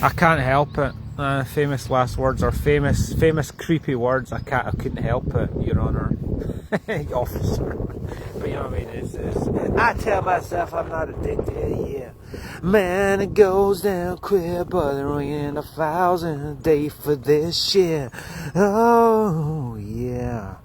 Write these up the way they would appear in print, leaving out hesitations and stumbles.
I can't help it. Famous last words, or famous creepy words. I couldn't help it, Your Honour. Officer. But you know what I mean? It's I tell myself I'm not addicted, yeah. Man, it goes down quick, but there ain't 1,000 a day for this shit. Oh, yeah.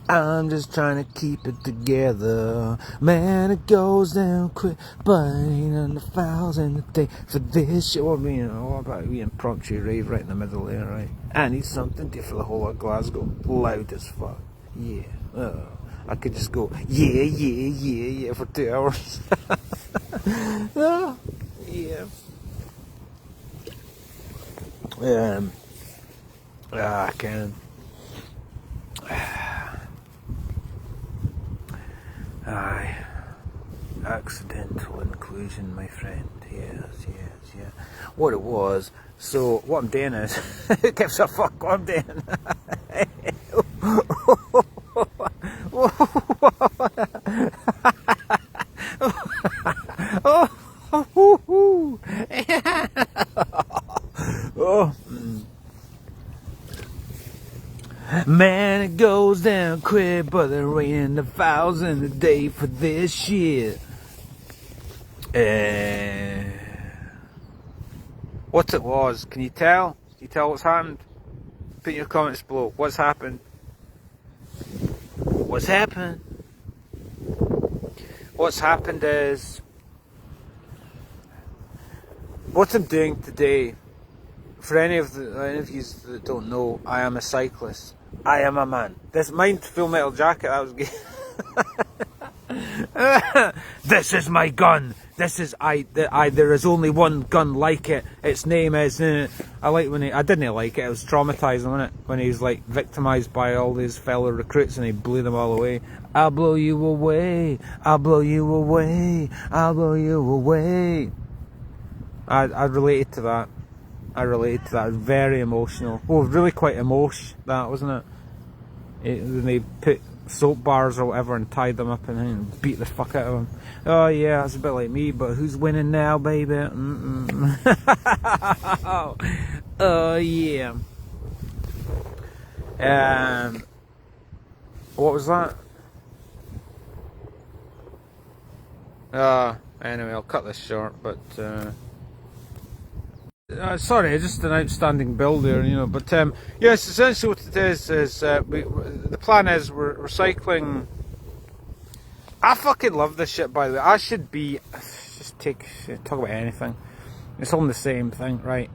I'm just trying to keep it together. Man, it goes down quick, but ain't 1,000 a day for this shit. What about we impromptu rave right in the middle there, right? I need something different for the whole of Glasgow. Loud as fuck. Yeah. I could just go, yeah, for 2 hours. Yeah. I can. Aye. Accidental inclusion, my friend. Yes. What it was, so what I'm doing is, who gives a fuck what I'm doing? Man, it goes down quick, but there ain't 1,000 a day for this shit. What it was, can you tell? Can you tell what's happened? Put in your comments below. What's happened? What's happened? What's happened is, what I'm doing today, for any of you that don't know, I am a cyclist. I am a man. This mine Full Metal Jacket, that was good. This is my gun. This is there is only one gun like it. Its name is. I like when I didn't like it. It was traumatizing, wasn't it? When he's like victimized by all these fellow recruits and he blew them all away. I'll blow you away. I'll blow you away. I'll blow you away. I related to that. It was very emotional. Oh, really quite emotional, that, wasn't it? When they put soap bars or whatever and tied them up and then beat the fuck out of them. Oh yeah, that's a bit like me, but who's winning now, baby? Oh yeah. What was that? Anyway, I'll cut this short, but sorry, just an outstanding build there, you know. But yes, essentially what it is the plan is we're recycling. I fucking love this shit, by the way. I should be just talk about anything. It's all the same thing, right?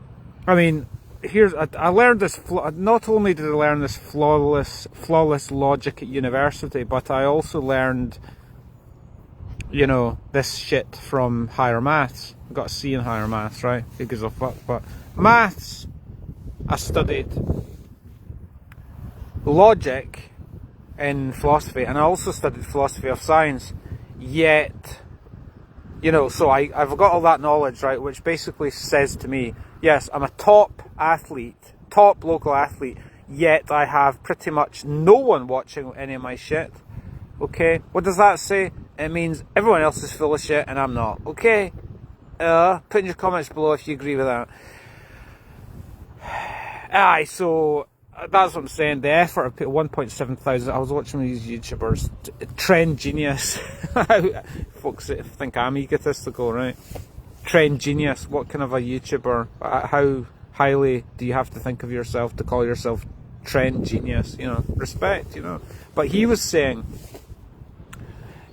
I mean, I learned this. Not only did I learn this flawless logic at university, but I also learned, you know, this shit from higher maths. I got a C in higher maths, right? Who gives a fuck? But maths, I studied logic in philosophy, and I also studied philosophy of science. Yet, you know, so I've got all that knowledge, right? Which basically says to me, yes, I'm a top local athlete. Yet I have pretty much no one watching any of my shit. Okay, what does that say? It means everyone else is full of shit and I'm not. Okay, put in your comments below if you agree with that. Aye, so that's what I'm saying. The effort I put 1.7 thousand. I was watching these YouTubers, Trend Genius. Folks think I'm egotistical, right? Trend Genius. What kind of a YouTuber? How highly do you have to think of yourself to call yourself Trend Genius? You know, respect. You know, but he was saying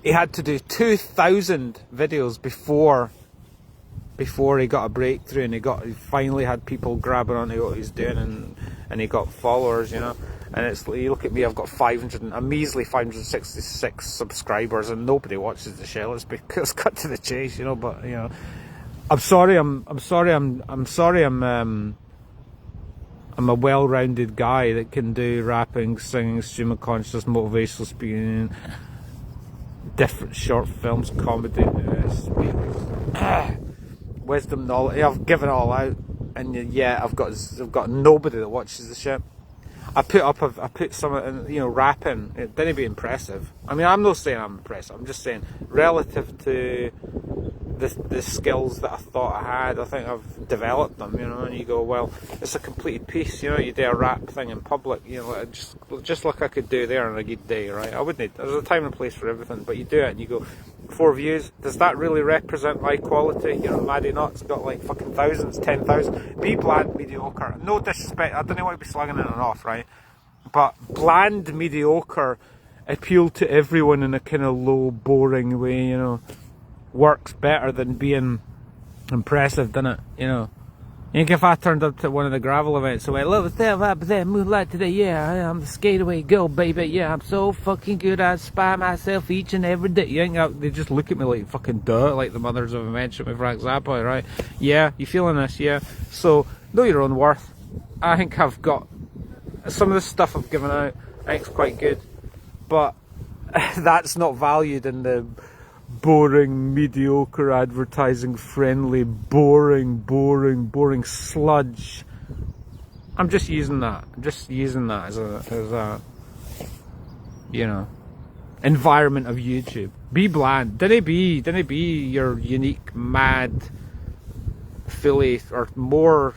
he had to do 2,000 videos before he got a breakthrough, and he finally had people grabbing onto what he's doing, and he got followers, you know. And it's, you look at me, I've got a measly 566 subscribers, and nobody watches the show. Let's cut to the chase, you know. But you know, I'm sorry, I'm a well-rounded guy that can do rapping, singing, stream of consciousness, motivational speaking, different short films, comedy, wisdom, knowledge. I've given it all out, and yeah, I've got nobody that watches the shit. I put some, you know, rapping. It didn't be impressive. I mean, I'm not saying I'm impressive. I'm just saying relative to the skills that I thought I had. I think I've developed them, you know. And you go, well, it's a completed piece, you know. You do a rap thing in public, you know, just like I could do there on a good day, right? I wouldn't. There's a time and place for everything, but you do it and you go, 4 views. Does that really represent high quality? You know, Maddie Nutt's got like fucking thousands, 10,000. Be bland, mediocre. No disrespect. I don't want to be slugging it off, right? But bland, mediocre appeal to everyone in a kind of low, boring way, you know. Works better than being impressive, doesn't it? You know. I think if I turned up to one of the gravel events and went, look, what's that moonlight today? Yeah, I'm the skateaway girl, baby. Yeah, I'm so fucking good. I inspire myself each and every day. You think they just look at me like fucking duh, like the Mothers of Invention with Frank Zappa, right? Yeah, you feeling this? Yeah. So, know your own worth. I think I've got some of the stuff I've given out, I think it's quite good. But that's not valued in the boring, mediocre, advertising friendly, boring sludge. I'm just using that. I'm just using that as a you know, environment of YouTube. Be bland. Didn't be your unique, mad, fully or more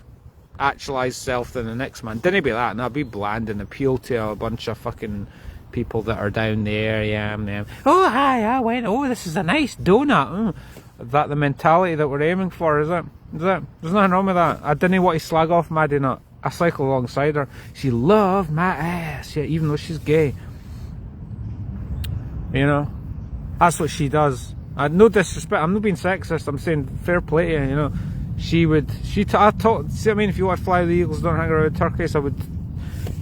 actualized self than the next man. Didn't be that. Now be bland and appeal to a bunch of fucking people that are down there. Yeah, oh hi, I went. Oh, this is a nice donut. Is that the mentality that we're aiming for? Is it? There's nothing wrong with that. I didn't want to slag off Maddie Nutt. I cycle alongside her. She loved my ass, yeah, even though she's gay. You know, that's what she does. No disrespect. I'm not being sexist. I'm saying fair play to you. You know, I taught. See, I mean, if you want to fly the Eagles, don't hang around Turkey. So I would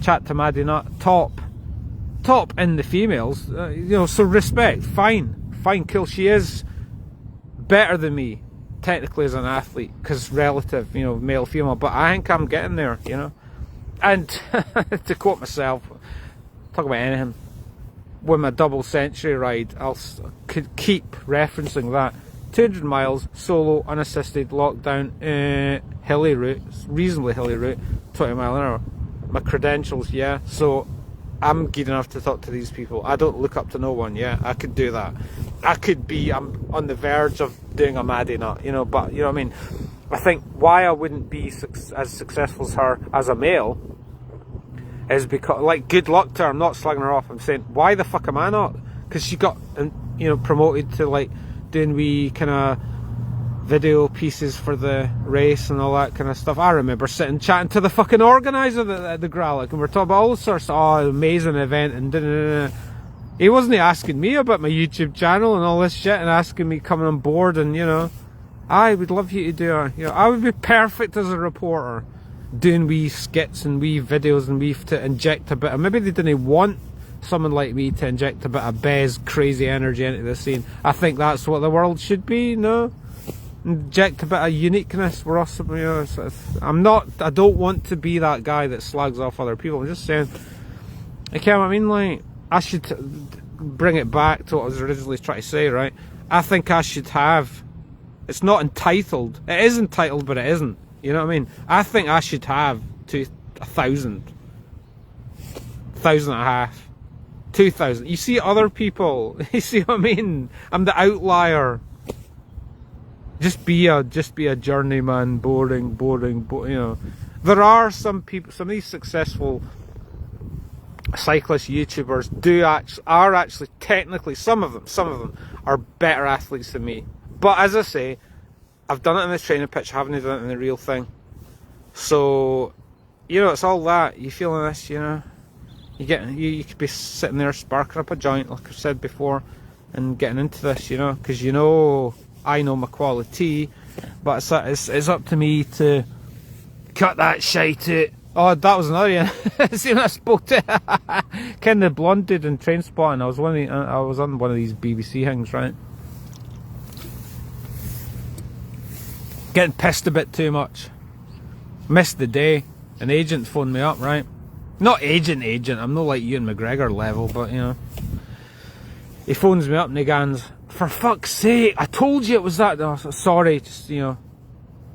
chat to Maddie Nutt. Top in the females, you know, so respect, fine, cool. She is better than me, technically, as an athlete, because relative, you know, male, female, but I think I'm getting there, you know. And to quote myself, talk about anything, with my double century ride, could keep referencing that. 200 miles, solo, unassisted, lockdown, hilly route, reasonably hilly route, 20 mile an hour. My credentials, yeah, so I'm good enough to talk to these people. I don't look up to no one, yeah, I could do that. I'm on the verge of doing a Maddie Nutt, you know, but, you know what I mean? I think why I wouldn't be as successful as her as a male is because, like, good luck to her, I'm not slugging her off, I'm saying, why the fuck am I not? Because she got, you know, promoted to, like, doing wee kind of video pieces for the race and all that kind of stuff. I remember sitting chatting to the fucking organiser at the Gralic, and we're talking about all sorts of amazing event and da-da-da-da. He wasn't asking me about my YouTube channel and all this shit and asking me coming on board, and you know, I would love you to do you know, I would be perfect as a reporter doing wee skits and wee videos and wee to inject a bit of, maybe they didn't want someone like me to inject a bit of Bez crazy energy into the scene. I think that's what the world should be, no? Inject a bit of uniqueness. We're also, you know, I don't want to be that guy that slags off other people. I'm just saying, okay, I mean, like, I should bring it back to what I was originally trying to say, right? I think I should have, it's not entitled, it is entitled, but it isn't, you know what I mean? I think I should have 1,000, 1,500, 2,000. You see other people, you see what I mean? I'm the outlier. Just be a journeyman, boring, you know. There are some people, some of these successful cyclist YouTubers are actually technically, some of them are better athletes than me. But as I say, I've done it in the training pitch, I haven't done it in the real thing. So, you know, it's all that. You feeling this, you know? You could be sitting there sparking up a joint, like I said before, and getting into this, you know, because you know, I know my quality, but it's up to me to cut that shite out. Oh, that was another one. See, when I spoke to Ken the blonde dude in Trainspotting, I was on one of these BBC things, right? Getting pissed a bit too much. Missed the day. An agent phoned me up, right? Not agent, I'm not like Ewan McGregor level, but you know. He phones me up and he goes, for fuck's sake, I told you it was that. Oh, sorry, just, you know,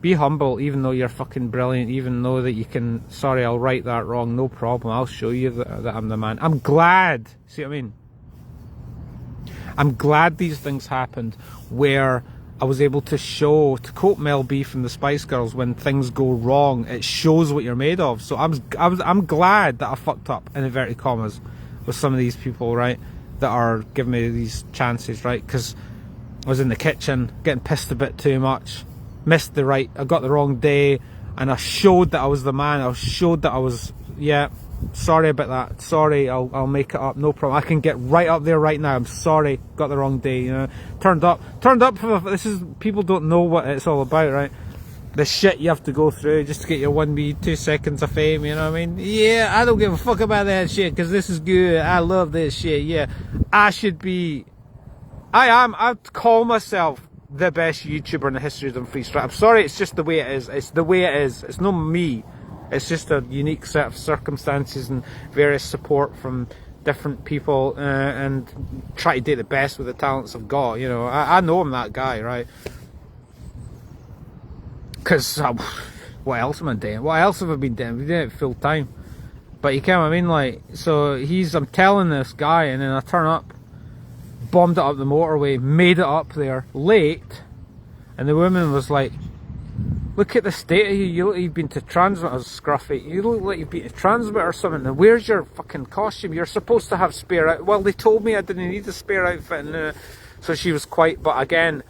be humble, even though you're fucking brilliant, even though that you can, sorry, I'll write that wrong, no problem, I'll show you that I'm the man. I'm glad, see what I mean? I'm glad these things happened where I was able to show, to quote Mel B from the Spice Girls, when things go wrong, it shows what you're made of. So I'm glad that I fucked up, in inverted commas, with some of these people, right, that are giving me these chances, right? Because I was in the kitchen getting pissed a bit too much, I got the wrong day, and I showed that I was the man. I showed that I was, yeah, sorry about that. Sorry, I'll make it up. No problem. I can get right up there right now. I'm sorry, got the wrong day. You know, turned up. This is, people don't know what it's all about, right? The shit you have to go through just to get your 2 seconds of fame. You know what I mean? Yeah, I don't give a fuck about that shit because this is good. I love this shit. Yeah, I'd call myself the best YouTuber in the history of Dumfries. I'm sorry, it's just the way it is. It's the way it is. It's not me. It's just a unique set of circumstances and various support from different people, and try to do the best with the talents I've got. You know, I know I'm that guy, right? Because what else am I doing? What else have I been doing? I've been doing it full time. But you can't, I mean, like, so I'm telling this guy, and then I turn up, bombed it up the motorway, made it up there, late, and the woman was like, look at the state of you, you look like you've been to Transmit. I was scruffy. You look like you've been to Transmit or something. And where's your fucking costume? You're supposed to have spare outfit. Well, they told me I didn't need a spare outfit. And, so she was quite, but again,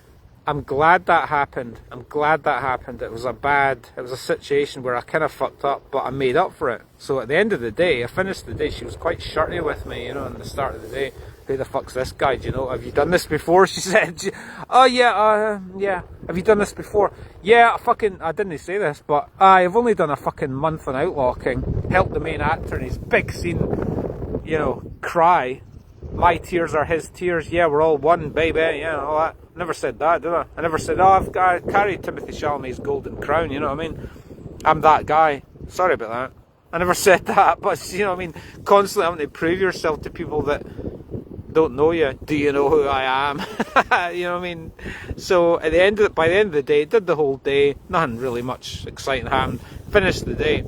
I'm glad that happened. I'm glad that happened. It was a situation where I kind of fucked up, but I made up for it. So at the end of the day, I finished the day, she was quite shirty with me, you know, at the start of the day. Who the fuck's this guy? Do you know? Have you done this before? She said. Oh yeah, yeah. Have you done this before? Yeah, I didn't say this, but I've only done a fucking month on Outlaw King. Helped the main actor in his big scene, you know, cry. My tears are his tears. Yeah, we're all one, baby. Yeah, all that. Never said that, did I? I never said, oh, I've carried Timothy Chalamet's golden crown. You know what I mean? I'm that guy. Sorry about that. I never said that, but you know what I mean? Constantly having to prove yourself to people that don't know you. Do you know who I am? You know what I mean? So at the end of by the end of the day, did the whole day, nothing really much exciting happened. Finished the day.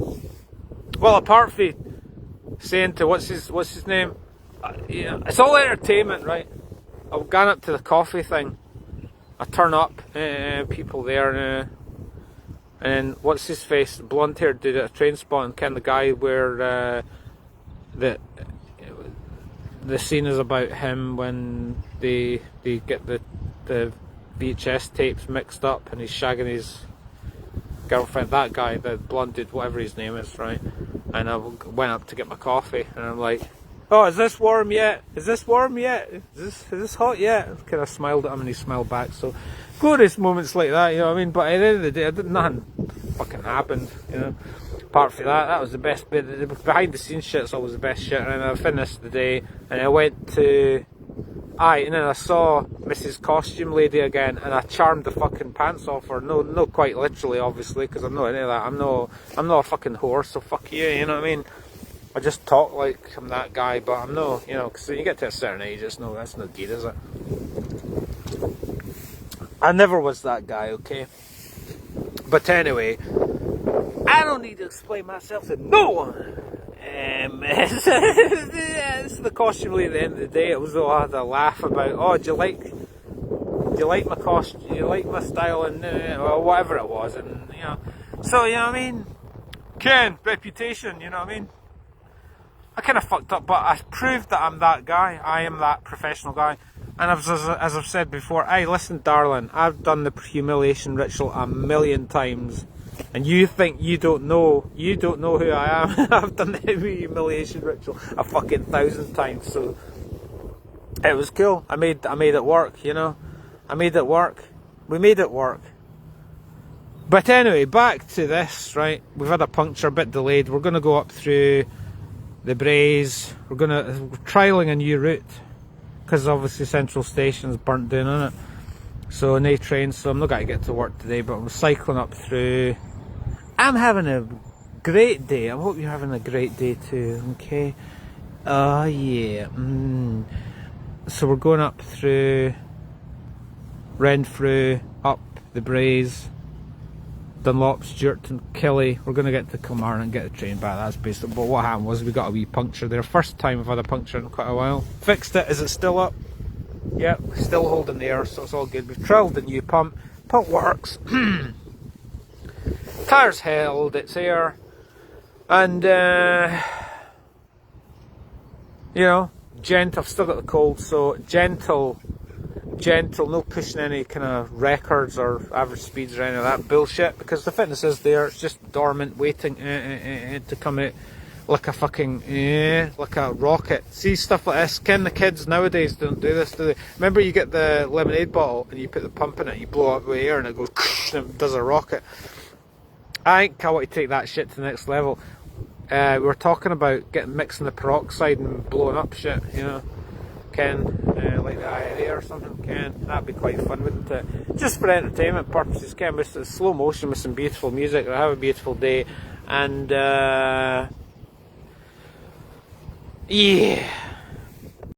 Well, apart from saying to what's his name, yeah, it's all entertainment, right? I've gone up to the coffee thing. I turn up, people there, and what's his face, blonde haired dude at a train spot, and kind of the guy where the scene is about him when they get the VHS tapes mixed up and he's shagging his girlfriend, that guy, the blonde dude, whatever his name is, right? And I went up to get my coffee and I'm like, oh, is this warm yet? Is this warm yet? Is this hot yet? I kind of smiled at him and he smiled back. So glorious moments like that, you know what I mean? But at the end of the day, nothing fucking happened, you know. Apart from that was the best bit. The behind the scenes shit's always the best shit. And I finished the day and I went to and then I saw Mrs. Costume Lady again, and I charmed the fucking pants off her. No, quite literally, obviously, because I'm not any of that. I'm not a fucking whore, so fuck you. You know what I mean? I just talk like I'm that guy, but I'm no, you know, because when you get to a certain age, that's no good, is it? I never was that guy, okay? But anyway, I don't need to explain myself to no one. It's the costume lady at the end of the day. It was all I had a laugh about. Oh, do you like my costume? Do you like my style? And or whatever it was, and you know. So you know what I mean? Ken, reputation. You know what I mean? I kind of fucked up, but I proved that I'm that guy. I am that professional guy. And as I've said before, hey, listen, darling, I've done the humiliation ritual 1,000,000 times. And you think you don't know who I am. I've done the humiliation ritual 1,000 times, so it was cool. I made it work, you know. I made it work. We made it work. But anyway, back to this, right? We've had a puncture, a bit delayed. We're gonna go up through the Braes. We're trialling a new route, because obviously Central Station's burnt down, isn't it? So no trains, so I'm not going to get to work today, but I'm cycling up through. I'm having a great day. I hope you're having a great day too, okay? Oh yeah. So we're going up through Renfrew, up the Braes, Dunlop, Stewarton, Killy. We're going to get to Kilmarnock and get the train back. That's basically, but what happened was we got a wee puncture there. First time I've had a puncture in quite a while. Fixed it. Is it still up? Yep, still holding the air, so it's all good. We've trialled the new pump. Pump works. Tyres held its air. And, you know, gentle. I've still got the cold, so gentle, no pushing any kind of records or average speeds or any of that bullshit, because the fitness is there. It's just dormant, waiting to come out like a fucking, like a rocket. See stuff like this. Ken, the kids nowadays don't do this, do they? Remember, you get the lemonade bottle and you put the pump in it, you blow up with air and it goes and it does a rocket. I think I want to take that shit to the next level. We were talking about mixing the peroxide and blowing up shit, you know. Ken, like the IRA or something, Ken, that'd be quite fun, wouldn't it? Just for entertainment purposes, Ken, with slow motion with some beautiful music. Have a beautiful day, and yeah.